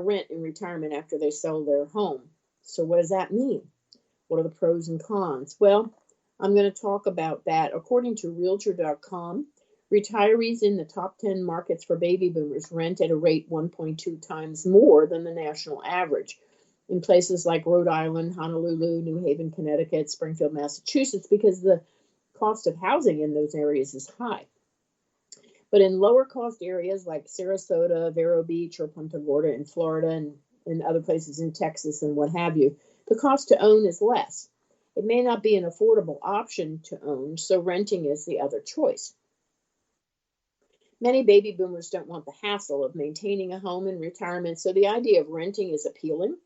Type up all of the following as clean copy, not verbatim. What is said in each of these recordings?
rent in retirement after they sell their home. So what does that mean? What are the pros and cons? Well, I'm going to talk about that. According to Realtor.com, retirees in the top 10 markets for baby boomers rent at a rate 1.2 times more than the national average in places like Rhode Island, Honolulu, New Haven, Connecticut, Springfield, Massachusetts, because the cost of housing in those areas is high. But in lower cost areas like Sarasota, Vero Beach, or Punta Gorda in Florida and other places in Texas and what have you, the cost to own is less. It may not be an affordable option to own, so renting is the other choice. Many baby boomers don't want the hassle of maintaining a home in retirement, so the idea of renting is appealing.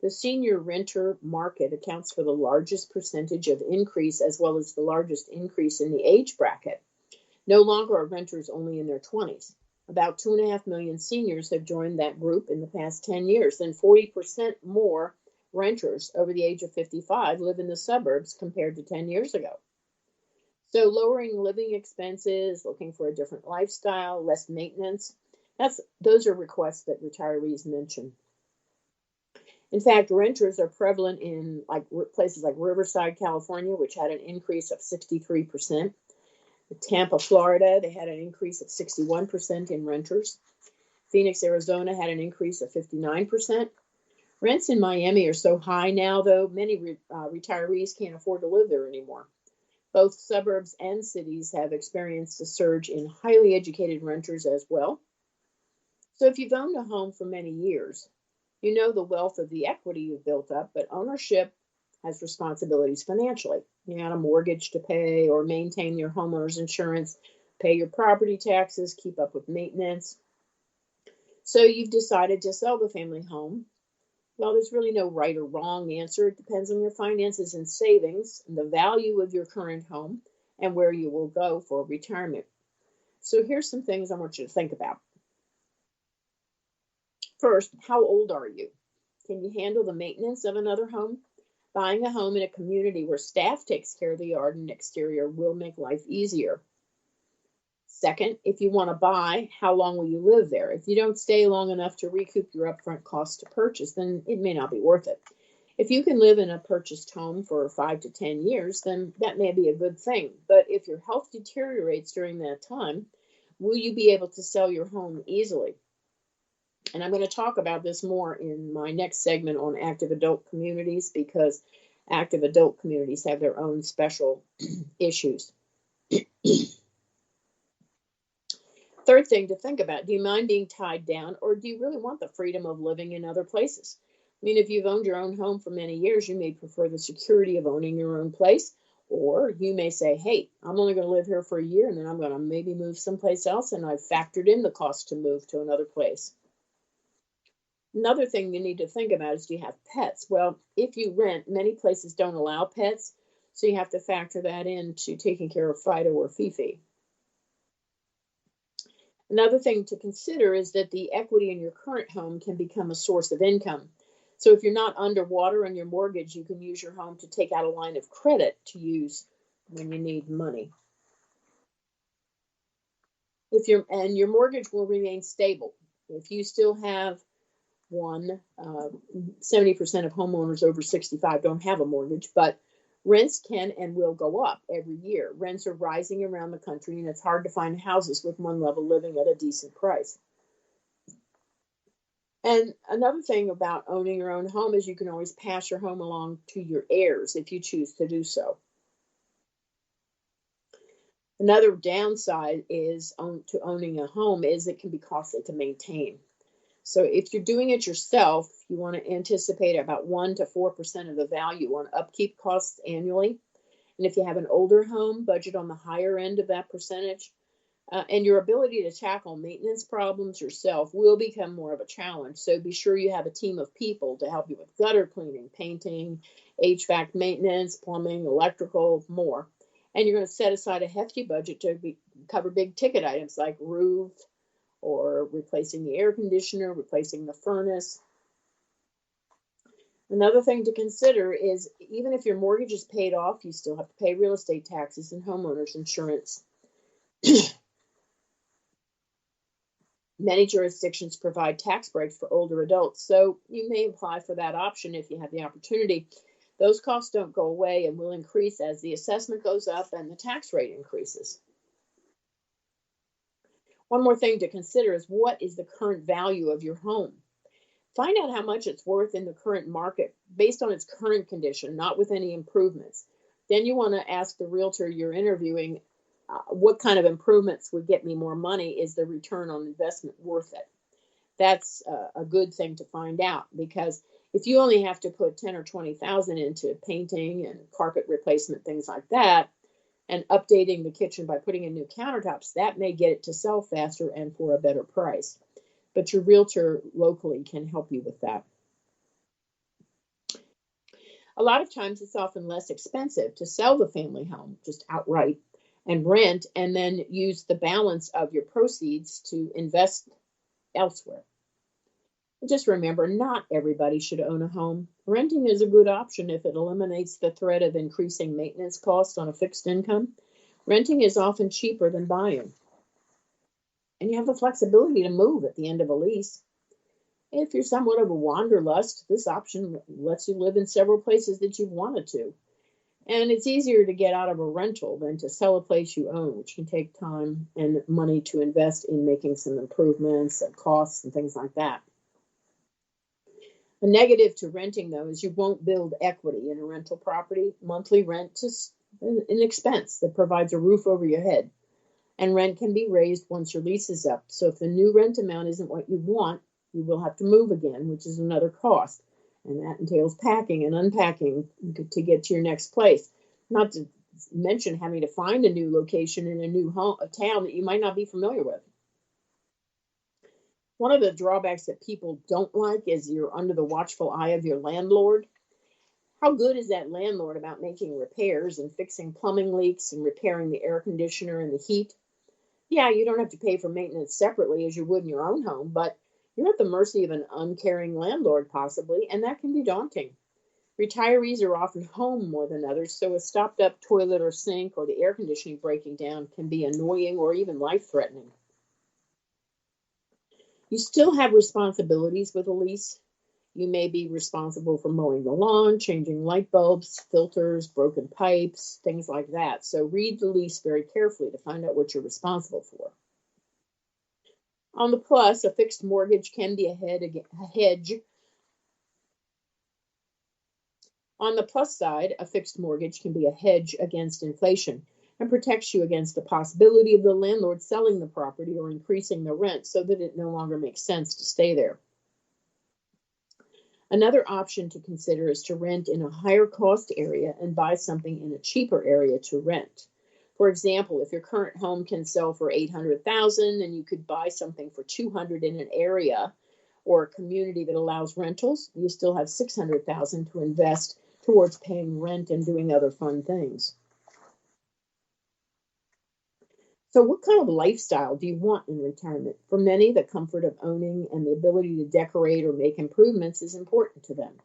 The senior renter market accounts for the largest percentage of increase as well as the largest increase in the age bracket. No longer are renters only in their 20s. About 2.5 million seniors have joined that group in the past 10 years, and 40% more renters over the age of 55 live in the suburbs compared to 10 years ago. So lowering living expenses, looking for a different lifestyle, less maintenance, those are requests that retirees mention. In fact, renters are prevalent in places like Riverside, California, which had an increase of 63%. Tampa, Florida, they had an increase of 61% in renters. Phoenix, Arizona had an increase of 59%. Rents in Miami are so high now, though, many retirees can't afford to live there anymore. Both suburbs and cities have experienced a surge in highly educated renters as well. So if you've owned a home for many years, you know the wealth of the equity you've built up, but ownership has responsibilities financially. You got a mortgage to pay or maintain your homeowner's insurance, pay your property taxes, keep up with maintenance. So you've decided to sell the family home. Well, there's really no right or wrong answer. It depends on your finances and savings, and the value of your current home, and where you will go for retirement. So here's some things I want you to think about. First, how old are you? Can you handle the maintenance of another home? Buying a home in a community where staff takes care of the yard and exterior will make life easier. Second, if you want to buy, how long will you live there? If you don't stay long enough to recoup your upfront cost to purchase, then it may not be worth it. If you can live in a purchased home for 5 to 10 years, then that may be a good thing. But if your health deteriorates during that time, will you be able to sell your home easily? And I'm going to talk about this more in my next segment on active adult communities, because active adult communities have their own special issues. Third thing to think about, do you mind being tied down, or do you really want the freedom of living in other places? I mean, if you've owned your own home for many years, you may prefer the security of owning your own place, or you may say, hey, I'm only going to live here for a year, and then I'm going to maybe move someplace else, and I've factored in the cost to move to another place. Another thing you need to think about is, do you have pets? Well, if you rent, many places don't allow pets, so you have to factor that into taking care of Fido or Fifi. Another thing to consider is that the equity in your current home can become a source of income. So if you're not underwater on your mortgage, you can use your home to take out a line of credit to use when you need money. And your mortgage will remain stable. If you still have 70% of homeowners over 65 don't have a mortgage, but rents can and will go up every year. Rents are rising around the country, and it's hard to find houses with one level living at a decent price. And another thing about owning your own home is you can always pass your home along to your heirs if you choose to do so. Another downside to owning a home is it can be costly to maintain. So if you're doing it yourself, you want to anticipate about 1 to 4% of the value on upkeep costs annually. And if you have an older home, budget on the higher end of that percentage. And your ability to tackle maintenance problems yourself will become more of a challenge. So be sure you have a team of people to help you with gutter cleaning, painting, HVAC maintenance, plumbing, electrical, more. And you're going to set aside a hefty budget to cover big ticket items like roof, or replacing the air conditioner, replacing the furnace. Another thing to consider is, even if your mortgage is paid off, you still have to pay real estate taxes and homeowners insurance. Many jurisdictions provide tax breaks for older adults, so you may apply for that option if you have the opportunity. Those costs don't go away and will increase as the assessment goes up and the tax rate increases. One more thing to consider is, what is the current value of your home? Find out how much it's worth in the current market based on its current condition, not with any improvements. Then you want to ask the realtor you're interviewing, what kind of improvements would get me more money? Is the return on investment worth it? That's a good thing to find out, because if you only have to put 10 or 20,000 into painting and carpet replacement, things like that, and updating the kitchen by putting in new countertops, that may get it to sell faster and for a better price. But your realtor locally can help you with that. A lot of times it's often less expensive to sell the family home just outright and rent, and then use the balance of your proceeds to invest elsewhere. But just remember, not everybody should own a home. Renting is a good option if it eliminates the threat of increasing maintenance costs on a fixed income. Renting is often cheaper than buying. And you have the flexibility to move at the end of a lease. If you're somewhat of a wanderlust, this option lets you live in several places that you've wanted to. And it's easier to get out of a rental than to sell a place you own, which can take time and money to invest in making some improvements and costs and things like that. The negative to renting, though, is you won't build equity in a rental property. Monthly rent is an expense that provides a roof over your head. And rent can be raised once your lease is up. So if the new rent amount isn't what you want, you will have to move again, which is another cost. And that entails packing and unpacking to get to your next place. Not to mention having to find a new location in a new town that you might not be familiar with. One of the drawbacks that people don't like is you're under the watchful eye of your landlord. How good is that landlord about making repairs and fixing plumbing leaks and repairing the air conditioner and the heat? Yeah, you don't have to pay for maintenance separately as you would in your own home, but you're at the mercy of an uncaring landlord possibly, and that can be daunting. Retirees are often home more than others, so a stopped up toilet or sink or the air conditioning breaking down can be annoying or even life-threatening. You still have responsibilities with a lease. You may be responsible for mowing the lawn, changing light bulbs, filters, broken pipes, things like that. So read the lease very carefully to find out what you're responsible for. On the plus, a fixed mortgage can be a hedge. On the plus side, a fixed mortgage can be a hedge against inflation and protects you against the possibility of the landlord selling the property or increasing the rent so that it no longer makes sense to stay there. Another option to consider is to rent in a higher cost area and buy something in a cheaper area to rent. For example, if your current home can sell for $800,000, then you could buy something for $200,000 in an area or a community that allows rentals. You still have $600,000 to invest towards paying rent and doing other fun things. So what kind of lifestyle do you want in retirement? For many, the comfort of owning and the ability to decorate or make improvements is important to them.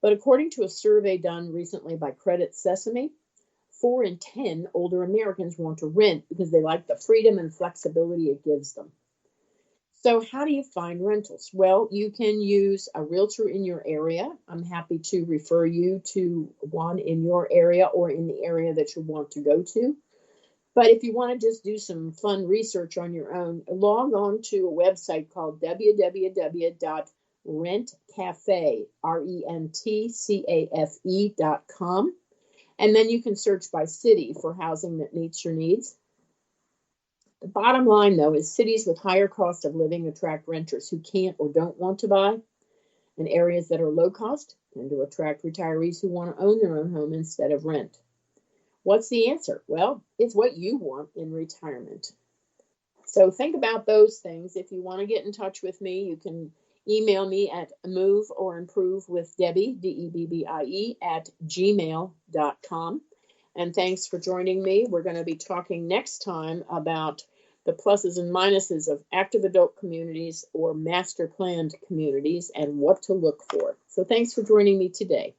But according to a survey done recently by Credit Sesame, 4 in 10 older Americans want to rent because they like the freedom and flexibility it gives them. So how do you find rentals? Well, you can use a realtor in your area. I'm happy to refer you to one in your area or in the area that you want to go to. But if you want to just do some fun research on your own, log on to a website called www.rentcafe.com. And then you can search by city for housing that meets your needs. The bottom line, though, is cities with higher cost of living attract renters who can't or don't want to buy, and areas that are low cost tend to attract retirees who want to own their own home instead of rent. What's the answer? Well, it's what you want in retirement. So think about those things. If you want to get in touch with me, you can email me at moveorimprovewithdebbie, DEBBIE, @gmail.com. And thanks for joining me. We're going to be talking next time about the pluses and minuses of active adult communities or master planned communities and what to look for. So thanks for joining me today.